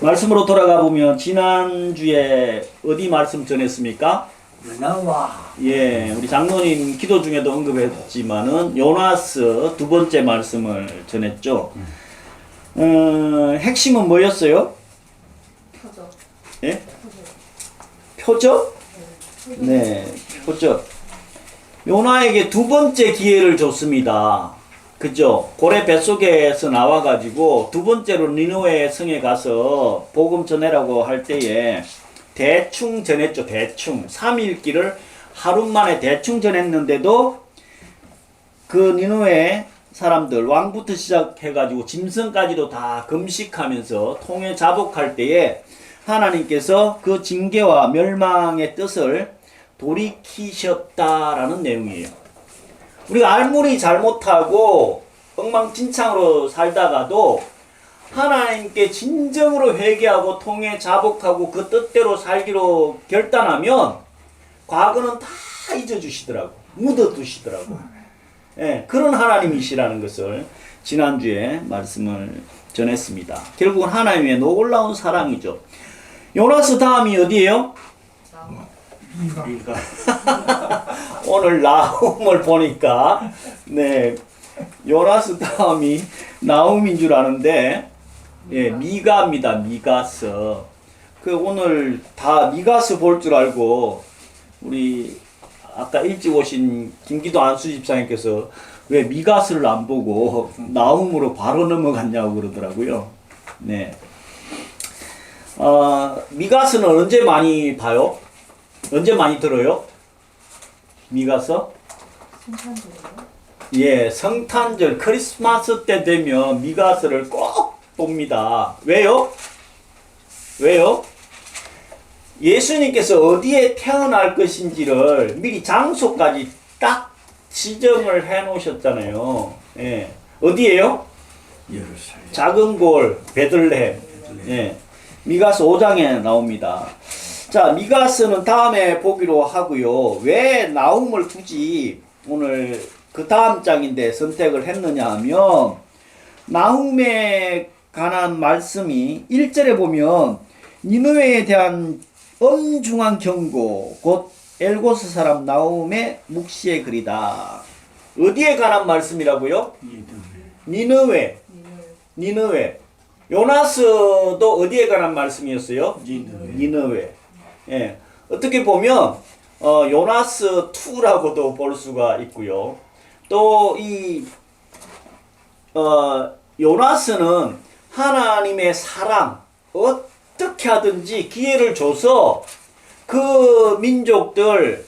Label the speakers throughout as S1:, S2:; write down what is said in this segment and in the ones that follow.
S1: 말씀으로 돌아가 보면 지난주에 어디 말씀 전했습니까?
S2: 나와.
S1: 예, 우리 장로님 기도 중에도 언급했지만은 요나스 두 번째 말씀을 전했죠. 핵심은 뭐였어요?
S3: 표적.
S1: 예? 표적? 네, 표적. 요나에게 두 번째 기회를 줬습니다. 그죠? 고래 뱃속에서 나와가지고 두 번째로 니느웨 성에 가서 복음 전해라고 할 때에 대충 전했죠. 대충 3일길을 하루 만에 대충 전했는데도 그 니느웨 사람들 왕부터 시작해가지고 짐승까지도 다 금식하면서 통에 자복할 때에 하나님께서 그 징계와 멸망의 뜻을 돌이키셨다라는 내용이에요. 우리가 아무리 잘못하고 엉망진창으로 살다가도 하나님께 진정으로 회개하고 통해 자복하고 그 뜻대로 살기로 결단하면 과거는 다 잊어주시더라고. 묻어두시더라고. 예, 그런 하나님이시라는 것을 지난주에 말씀을 전했습니다. 결국은 하나님의 놀라운 사랑이죠. 요나스 다음이 어디예요?
S2: 미가.
S1: 오늘 나훔을 보니까 네 요나스 다음이 나훔인 줄 아는데 예 미가입니다. 미가스. 그 오늘 다 미가스 볼 줄 알고 우리 아까 일찍 오신 김기도 안수 집사님께서 왜 미가스를 안 보고 나훔으로 바로 넘어갔냐고 그러더라고요. 네. 미가스는 언제 많이 봐요? 언제 많이 들어요? 미가서?
S3: 성탄절이요?
S1: 예, 성탄절 크리스마스 때 되면 미가서를 꼭 봅니다. 왜요? 왜요? 예수님께서 어디에 태어날 것인지를 미리 장소까지 딱 지정을 해 놓으셨잖아요. 예. 어디에요?
S2: 예루살렘.
S1: 작은 골 베들레헴. 예. 미가서 5장에 나옵니다. 자, 미가스는 다음에 보기로 하고요. 왜 나훔을 굳이 오늘 그 다음 장인데 선택을 했느냐 하면 나훔에 관한 말씀이 1절에 보면 니느웨에 대한 엄중한 경고 곧 엘고스 사람 나훔의 묵시의 글이다. 어디에 관한 말씀이라고요? 니느웨. 니느웨. 요나스도 어디에 관한 말씀이었어요? 니느웨. 예. 어떻게 보면 요나스 2라고도 볼 수가 있고요. 또 이 요나스는 하나님의 사랑 어떻게 하든지 기회를 줘서 그 민족들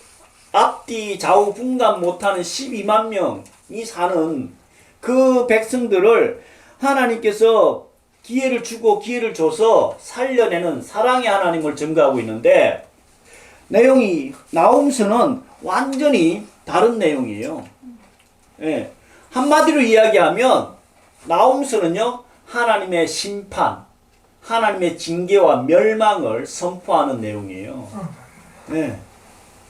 S1: 앞뒤 좌우 분간 못하는 12만 명이 사는 그 백성들을 하나님께서 기회를 주고 기회를 줘서 살려내는 사랑의 하나님을 증거하고 있는데 내용이 나훔서는 완전히 다른 내용이에요. 예. 한마디로 이야기하면 나훔서는요 하나님의 심판, 하나님의 징계와 멸망을 선포하는 내용이에요. 예.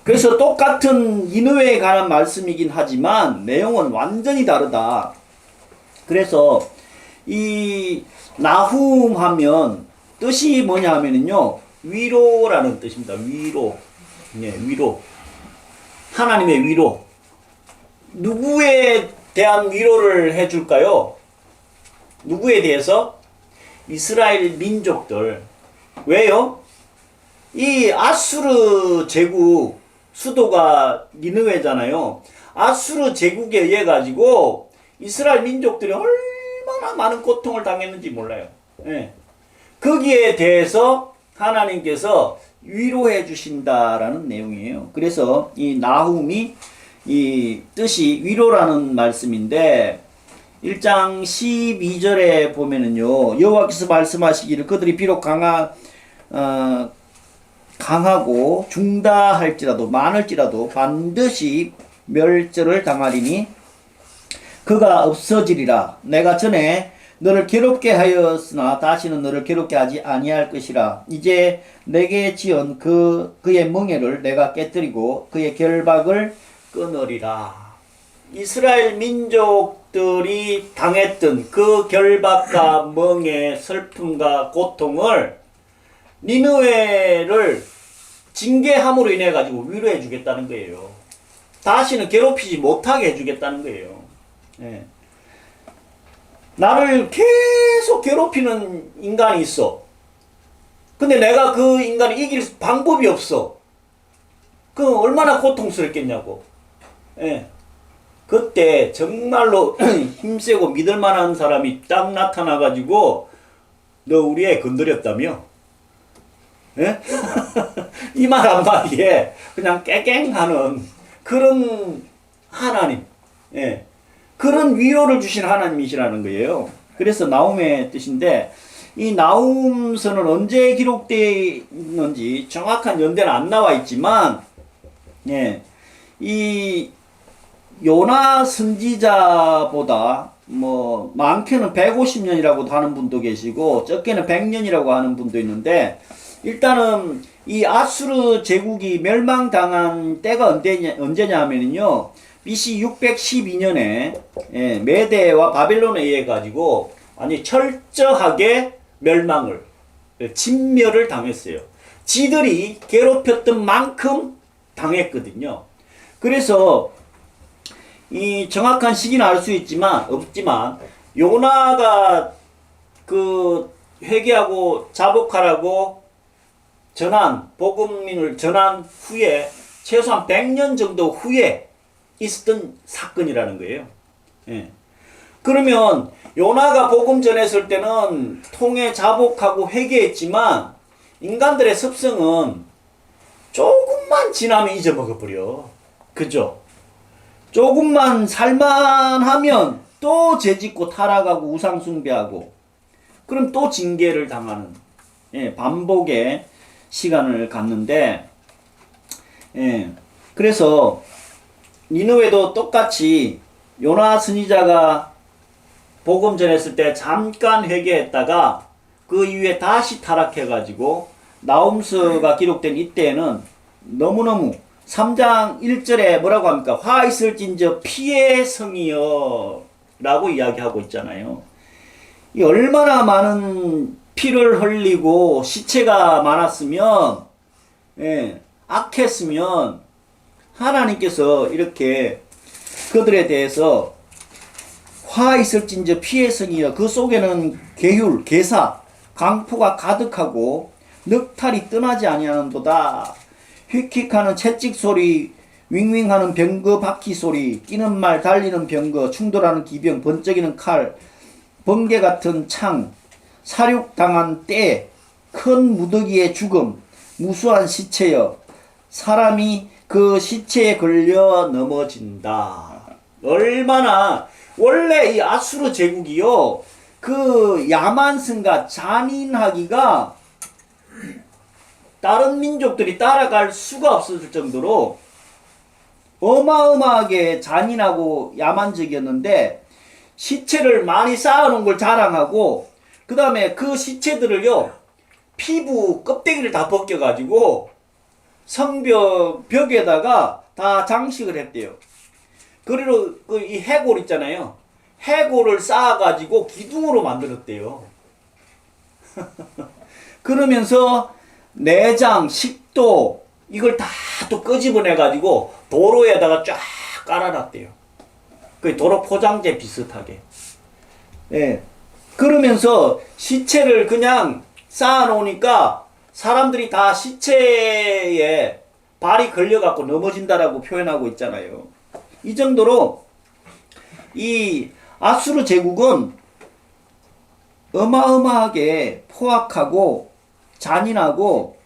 S1: 그래서 똑같은 니느웨에 관한 말씀이긴 하지만 내용은 완전히 다르다. 그래서 이 나훔 하면 뜻이 뭐냐 하면은요 위로라는 뜻입니다. 위로. 네, 위로. 하나님의 위로. 누구에 대한 위로를 해줄까요? 누구에 대해서? 이스라엘 민족들. 왜요? 이 아수르 제국 수도가 니느웨잖아요. 아수르 제국에 의해 가지고 이스라엘 민족들이 얼마나 많은 고통을 당했는지 몰라요. 예. 거기에 대해서 하나님께서 위로해 주신다라는 내용이에요. 그래서 이 나훔이 이 뜻이 위로라는 말씀인데 1장 12절에 보면은요. 여호와께서 말씀하시기를 그들이 비록 강하고 중다할지라도 많을지라도 반드시 멸절을 당하리니 그가 없어지리라. 내가 전에 너를 괴롭게 하였으나 다시는 너를 괴롭게 하지 아니할 것이라. 이제 내게 지은 그의 멍에를 내가 깨뜨리고 그의 결박을 끊으리라. 이스라엘 민족 가족들이 당했던 그 결박과 멍에 슬픔과 고통을 니느웨를 징계함으로 인해 가지고 위로해 주겠다는 거예요. 다시는 괴롭히지 못하게 해주겠다는 거예요. 예. 나를 계속 괴롭히는 인간이 있어. 근데 내가 그 인간을 이길 방법이 없어. 그 얼마나 고통스럽겠냐고. 예. 그때 정말로 힘세고 믿을 만한 사람이 딱 나타나가지고 너 우리 애 건드렸다며? 예? 이 말 한마디에 그냥 깨갱하는 그런 하나님. 예. 그런 위로를 주신 하나님이시라는 거예요. 그래서 나움의 뜻인데 이 나움서는 언제 기록되어 있는지 정확한 연대는 안 나와 있지만 예. 이 요나 선지자보다 뭐 많게는 150년이라고 하는 분도 계시고 적게는 100년이라고 하는 분도 있는데 일단은 이 아수르 제국이 멸망당한 때가 언제냐 하면요 BC 612년에 예, 메대와 바벨론에 의해 가지고 아니 철저하게 멸망을 진멸을 당했어요. 지들이 괴롭혔던 만큼 당했거든요. 그래서 이 정확한 시기는 알 수 없지만 요나가 그 회개하고 자복하라고 복음을 전한 후에 최소한 100년 정도 후에 있었던 사건이라는 거예요. 예. 그러면 요나가 복음 전했을 때는 통해 자복하고 회개했지만 인간들의 습성은 조금만 지나면 잊어먹어버려. 그죠? 조금만 살만하면 또 죄짓고 타락하고 우상숭배하고 그럼 또 징계를 당하는 예, 반복의 시간을 갖는데 예, 그래서 니느웨도 똑같이 요나 선지자가 복음 전했을 때 잠깐 회개했다가 그 이후에 다시 타락해가지고 나움서가 기록된 이때에는 너무너무 3장 1절에 뭐라고 합니까? 화 있을진저 피의 성이여 라고 이야기하고 있잖아요. 이 얼마나 많은 피를 흘리고 시체가 많았으면 예, 악했으면 하나님께서 이렇게 그들에 대해서 화 있을진저 피의 성이여 그 속에는 계율, 계사, 강포가 가득하고 늑탈이 떠나지 아니하는도다. 휙휙하는 채찍 소리, 윙윙하는 병거 바퀴 소리, 끼는 말, 달리는 병거, 충돌하는 기병, 번쩍이는 칼, 번개 같은 창, 사륙당한 때, 큰 무더기의 죽음, 무수한 시체여, 사람이 그 시체에 걸려 넘어진다. 얼마나 원래 이 아수르 제국이요 그 야만성과 잔인하기가 다른 민족들이 따라갈 수가 없었을 정도로 어마어마하게 잔인하고 야만적이었는데 시체를 많이 쌓아놓은 걸 자랑하고 그 다음에 그 시체들을요 피부 껍데기를 다 벗겨가지고 성벽 벽에다가 다 장식을 했대요. 그리고 그 이 해골 있잖아요. 해골을 쌓아가지고 기둥으로 만들었대요. 그러면서 내장, 식도 이걸 다 또 끄집어내가지고 도로에다가 쫙 깔아놨대요. 그 도로 포장재 비슷하게. 예. 그러면서 시체를 그냥 쌓아놓으니까 사람들이 다 시체에 발이 걸려갖고 넘어진다라고 표현하고 있잖아요. 이 정도로 이 아수르 제국은 어마어마하게 포악하고 잔인하고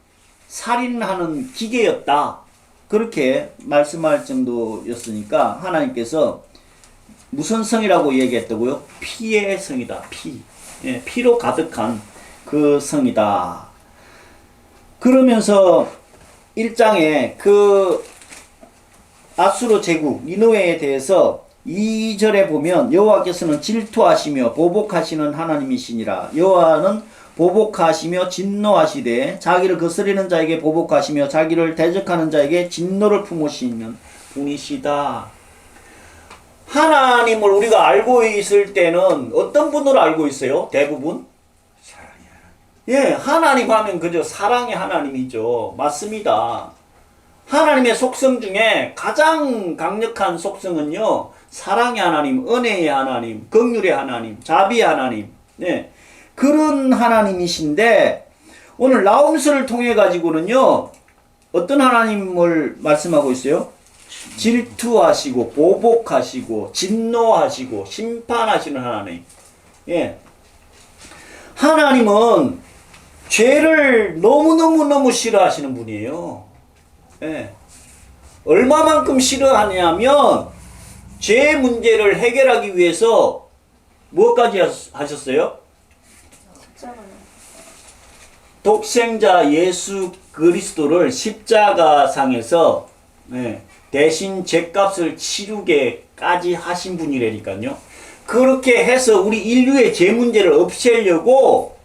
S1: 살인하는 기계였다. 그렇게 말씀할 정도였으니까 하나님께서 무슨 성이라고 얘기했다고요? 피의 성이다. 피. 예, 피로 가득한 그 성이다. 그러면서 1장에 그 아수르 제국 니느웨에 대해서 2절에 보면 여호와께서는 질투하시며 보복하시는 하나님이시니라. 여호와는 보복하시며 진노하시되 자기를 거스리는 자에게 보복하시며 자기를 대적하는 자에게 진노를 품으시는 분이시다. 하나님을 우리가 알고 있을 때는 어떤 분으로 알고 있어요? 대부분?
S2: 사랑이야.
S1: 예, 하나님 하면 그저 사랑의 하나님이죠. 맞습니다. 하나님의 속성 중에 가장 강력한 속성은요, 사랑의 하나님, 은혜의 하나님, 긍휼의 하나님, 자비의 하나님, 네, 그런 하나님이신데, 오늘 나홈스를 통해 가지고는요, 어떤 하나님을 말씀하고 있어요? 질투하시고, 보복하시고, 진노하시고, 심판하시는 하나님. 예. 하나님은 죄를 너무너무너무 싫어하시는 분이에요. 예. 얼마만큼 싫어하냐면, 죄 문제를 해결하기 위해서 무엇까지 하셨어요?
S3: 십자가요.
S1: 독생자 예수 그리스도를 십자가상에서 대신 죄값을 치르게까지 하신 분이라니까요. 그렇게 해서 우리 인류의 죄 문제를 없애려고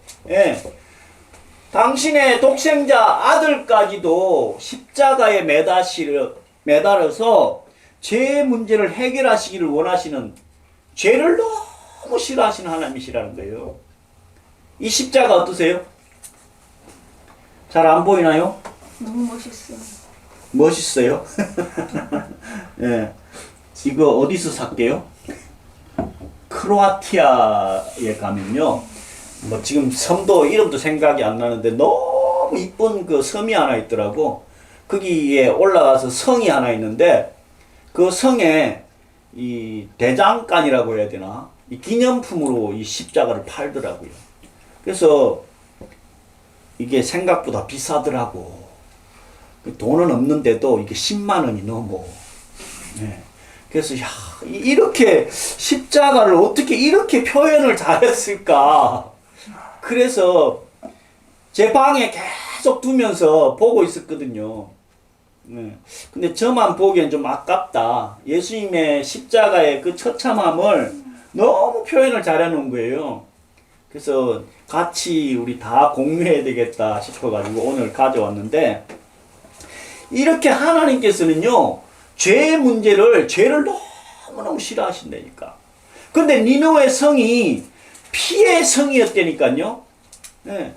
S1: 당신의 독생자 아들까지도 십자가에 매달아서 죄 문제를 해결하시기를 원하시는, 죄를 너무 싫어하시는 하나님이시라는 거예요. 이 십자가 어떠세요? 잘 안 보이나요?
S3: 너무 멋있어.
S1: 멋있어요? 예. 이거 어디서 샀게요? 크로아티아에 가면요. 뭐 지금 섬도 이름도 생각이 안 나는데 너무 이쁜 그 섬이 하나 있더라고. 거기에 올라가서 성이 하나 있는데 그 성에 이 대장간이라고 해야 되나? 이 기념품으로 이 십자가를 팔더라고요. 그래서 이게 생각보다 비싸더라고. 돈은 없는데도 이게 10만 원이 넘어. 네. 그래서 야, 이렇게 십자가를 어떻게 이렇게 표현을 잘했을까? 그래서 제 방에 계속 두면서 보고 있었거든요. 네. 근데 저만 보기엔 좀 아깝다. 예수님의 십자가의 그 처참함을 너무 표현을 잘해놓은 거예요. 그래서 같이 우리 다 공유해야 되겠다 싶어가지고 오늘 가져왔는데, 이렇게 하나님께서는요, 죄의 문제를, 죄를 너무너무 싫어하신다니까. 근데 니느웨 성이 피의 성이었다니까요. 네.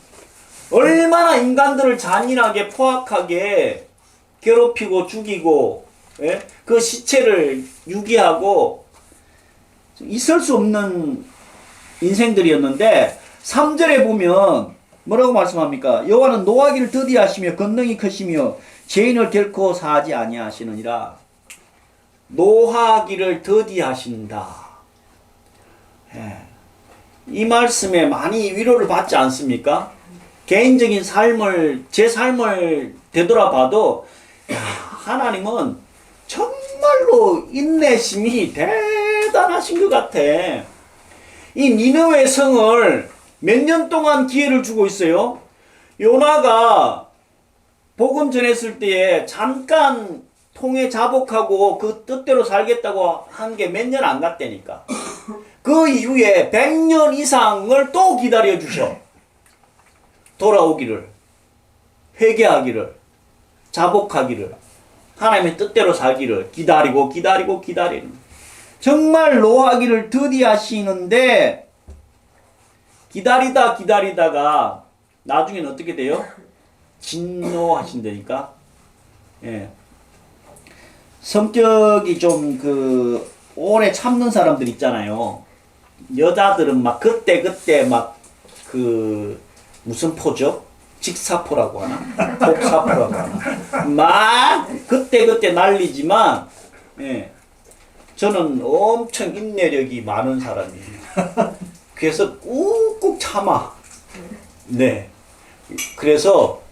S1: 얼마나 인간들을 잔인하게 포악하게 괴롭히고 죽이고, 예? 그 시체를 유기하고 있을 수 없는 인생들이었는데 3절에 보면 뭐라고 말씀합니까? 여호와는 노하기를 더디하시며 권능이 크시며 죄인을 결코 사하지 아니하시느니라. 노하기를 더디하신다. 예. 이 말씀에 많이 위로를 받지 않습니까? 개인적인 삶을, 제 삶을 되돌아봐도 하나님은 정말로 인내심이 대단하신 것 같아. 이 니느웨 성을 몇 년 동안 기회를 주고 있어요. 요나가 복음 전했을 때에 잠깐 통에 자복하고 그 뜻대로 살겠다고 한 게 몇 년 안 갔다니까. 그 이후에 100년 이상을 또 기다려 주셔. 돌아오기를, 회개하기를, 자복하기를, 하나님의 뜻대로 살기를 기다리고 기다리고 기다리는. 정말 노하기를 더디하시는데 기다리다가 나중에는 어떻게 돼요? 진노하신다니까. 예. 성격이 좀 오래 참는 사람들 있잖아요. 여자들은 막 그때 막 무슨 포죠? 직사포라고 하나? 복사포라고 하나? 막 그때 난리지만, 예. 저는 엄청 인내력이 많은 사람이에요. 그래서 꾹꾹 참아. 네. 그래서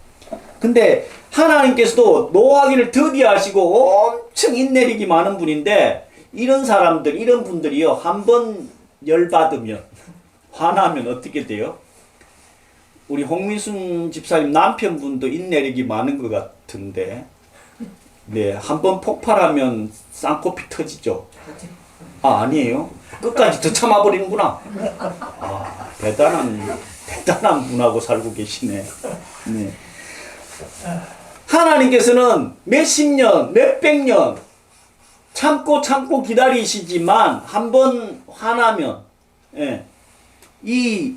S1: 근데 하나님께서도 노하기를 더디하시고 엄청 인내력이 많은 분인데, 이런 사람들, 이런 분들이요, 한번 열받으면, 화나면 어떻게 돼요? 우리 홍민순 집사님 남편분도 인내력이 많은 것 같은데, 네, 한번 폭발하면 쌍코피 터지죠? 아, 아니에요? 끝까지 더 참아버리는구나. 아, 대단한 분하고 살고 계시네. 네. 하나님께서는 몇십 년, 몇백 년 참고 기다리시지만 한번 화나면, 예, 이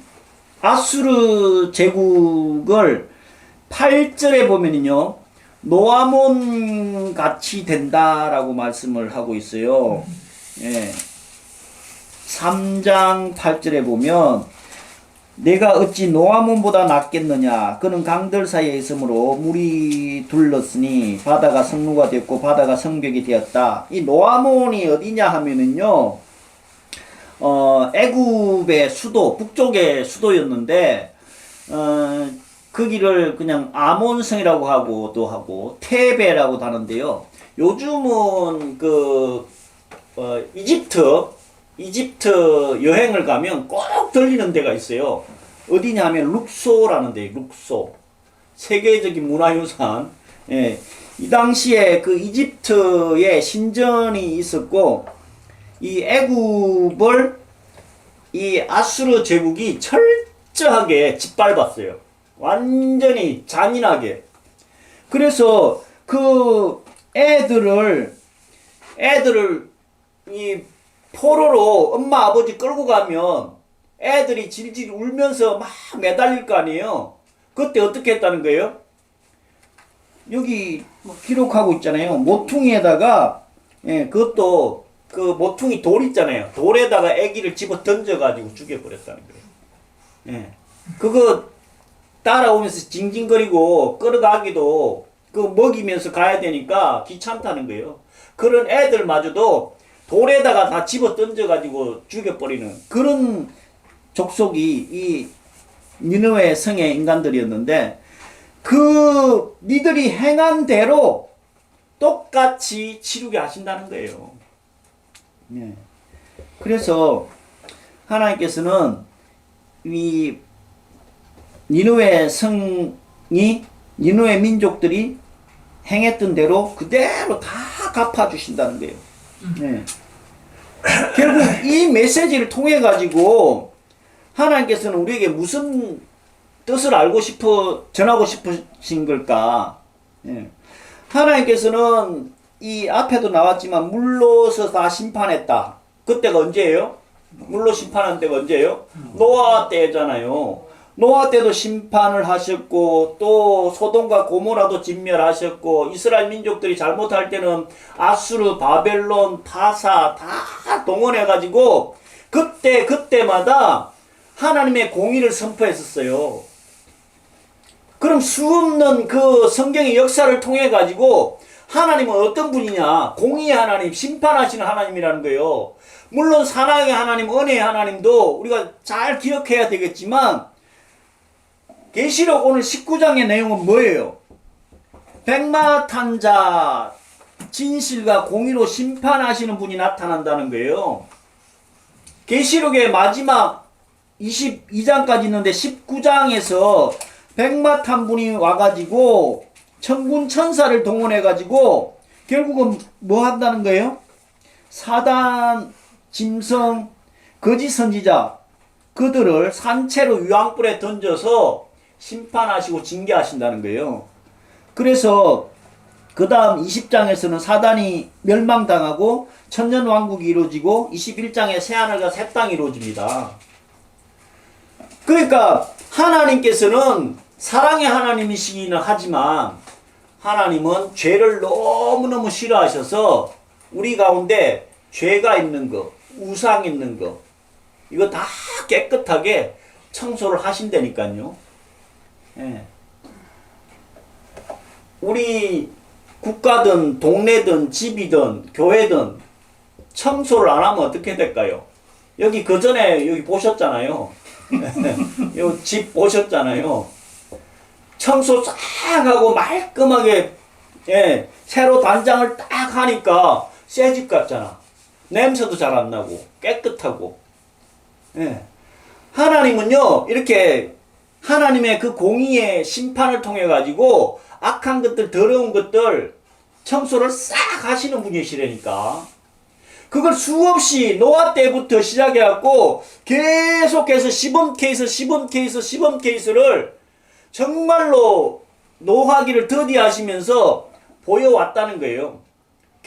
S1: 아수르 제국을 8절에 보면은요, 노아몬 같이 된다라고 말씀을 하고 있어요. 예. 3장 8절에 보면 내가 어찌 노아몬보다 낫겠느냐, 그는 강들 사이에 있으므로 물이 둘렀으니 바다가 성루가 됐고 바다가 성벽이 되었다. 이 노아몬이 어디냐 하면은요, 애굽의 수도, 북쪽의 수도였는데, 거기를 그냥 아몬성이라고 하고도 하고 테베라고도 하는데요. 요즘은 이집트 여행을 가면 꼭 들리는 데가 있어요. 어디냐면 룩소라는 데예요. 룩소. 세계적인 문화유산. 예. 이 당시에 그 이집트에 신전이 있었고, 이 애굽을 이 아수르 제국이 철저하게 짓밟았어요. 완전히 잔인하게. 그래서 그 애들을 이 포로로 엄마 아버지 끌고 가면 애들이 질질 울면서 막 매달릴 거 아니에요. 그때 어떻게 했다는 거예요? 여기 기록하고 있잖아요. 모퉁이에다가, 예, 그것도 그 모퉁이 돌 있잖아요. 돌에다가 애기를 집어 던져가지고 죽여버렸다는 거예요. 예. 그거 따라오면서 징징거리고 끌어가기도 그 먹이면서 가야 되니까 귀찮다는 거예요. 그런 애들마저도 돌에다가 다 집어 던져가지고 죽여버리는 그런 족속이 이 니느웨 성의 인간들이었는데, 그 니들이 행한 대로 똑같이 치르게 하신다는 거예요. 네. 그래서 하나님께서는 이 니느웨 성이, 니느웨 민족들이 행했던 대로 그대로 다 갚아주신다는 거예요. 네. 결국 이 메시지를 통해 가지고 하나님께서는 우리에게 무슨 뜻을 전하고 싶으신 걸까? 예. 하나님께서는 이 앞에도 나왔지만 물로서 다 심판했다. 그때가 언제예요? 물로 심판한 때가 언제예요? 노아 때잖아요. 노아 때도 심판을 하셨고, 또 소돔과 고모라도 진멸하셨고, 이스라엘 민족들이 잘못할 때는 아수르, 바벨론, 파사 다 동원해가지고 그때마다 하나님의 공의를 선포했었어요. 그럼 수없는 그 성경의 역사를 통해 가지고 하나님은 어떤 분이냐? 공의의 하나님, 심판하시는 하나님이라는 거예요. 물론 사랑의 하나님, 은혜의 하나님도 우리가 잘 기억해야 되겠지만, 계시록 오늘 19장의 내용은 뭐예요? 백마탄자, 진실과 공의로 심판하시는 분이 나타난다는 거예요. 계시록의 마지막 22장까지 있는데 19장에서 백마탄 분이 와가지고 천군 천사를 동원해가지고 결국은 뭐 한다는 거예요? 사단, 짐승, 거짓 선지자, 그들을 산채로 유황불에 던져서 심판하시고 징계하신다는 거예요. 그래서 그 다음 20장에서는 사단이 멸망당하고 천년왕국이 이루어지고 21장에 새하늘과 새 땅이 이루어집니다. 그러니까 하나님께서는 사랑의 하나님이시기는 하지만 하나님은 죄를 너무너무 싫어하셔서 우리 가운데 죄가 있는 거, 우상 있는 거, 이거 다 깨끗하게 청소를 하신다니까요. 예. 우리 국가든 동네든 집이든 교회든 청소를 안 하면 어떻게 될까요? 여기 그 전에 여기 보셨잖아요. 이 집 보셨잖아요. 청소 싹 하고 말끔하게, 예, 새로 단장을 딱 하니까 새 집 같잖아. 냄새도 잘 안 나고 깨끗하고. 예. 하나님은요, 이렇게 하나님의 그 공의의 심판을 통해 가지고 악한 것들, 더러운 것들 청소를 싹 하시는 분이시라니까. 그걸 수없이 노아 때부터 시작해 갖고 계속해서 시범 케이스를 정말로 노하기를 더디하시면서 보여왔다는 거예요.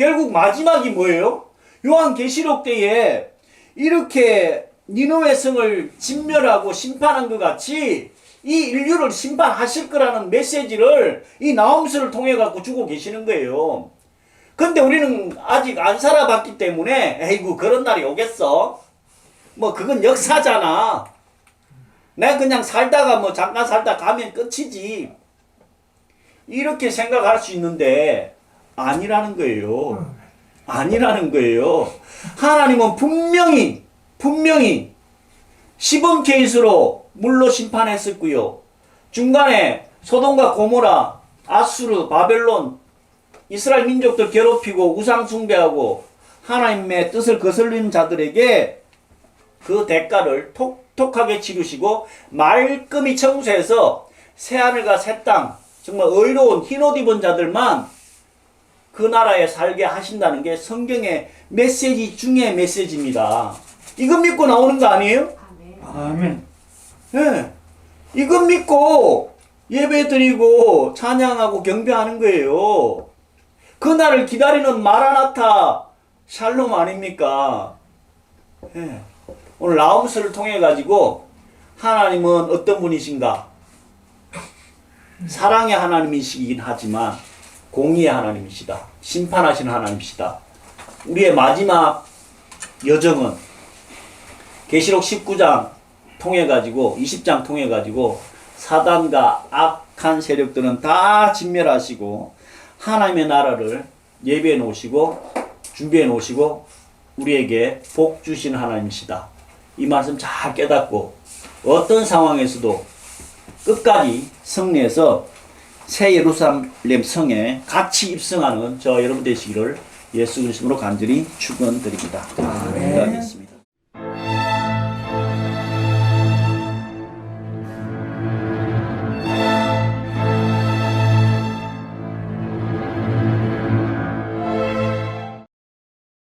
S1: 결국 마지막이 뭐예요? 요한계시록 때에 이렇게 니느웨 성을 진멸하고 심판한 것 같이 이 인류를 심판하실 거라는 메시지를 이 나홈스를 통해 갖고 주고 계시는 거예요. 근데 우리는 아직 안 살아봤기 때문에 에이구 그런 날이 오겠어? 뭐 그건 역사잖아. 내가 그냥 살다가 뭐 잠깐 살다 가면 끝이지. 이렇게 생각할 수 있는데 아니라는 거예요. 아니라는 거예요. 하나님은 분명히 시범 케이스로 물로 심판했었고요. 중간에 소돔과 고모라, 아수르, 바벨론, 이스라엘 민족들 괴롭히고 우상 숭배하고 하나님의 뜻을 거슬리는 자들에게 그 대가를 톡톡하게 치르시고 말끔히 청소해서 새하늘과 새 땅, 정말 의로운 흰옷 입은 자들만 그 나라에 살게 하신다는 게 성경의 메시지 중에 메시지입니다. 이거 믿고 나오는 거 아니에요?
S2: 아멘.
S1: 네. 이거 믿고 예배 드리고 찬양하고 경배하는 거예요. 그날을 기다리는 마라나타 샬롬 아닙니까? 네. 오늘 나홈스를 통해 가지고 하나님은 어떤 분이신가? 사랑의 하나님이시긴 하지만 공의의 하나님이시다. 심판하시는 하나님이시다. 우리의 마지막 여정은 계시록 19장 통해 가지고 20장 통해 가지고 사단과 악한 세력들은 다 진멸하시고 하나님의 나라를 예비해 놓으시고 준비해 놓으시고 우리에게 복 주시는 하나님이시다. 이 말씀 잘 깨닫고 어떤 상황에서도 끝까지 승리해서 새 예루살렘 성에 같이 입성하는 저 여러분 되시기를 예수 그리스도로 간절히 축원드립니다. 기도하겠습니다.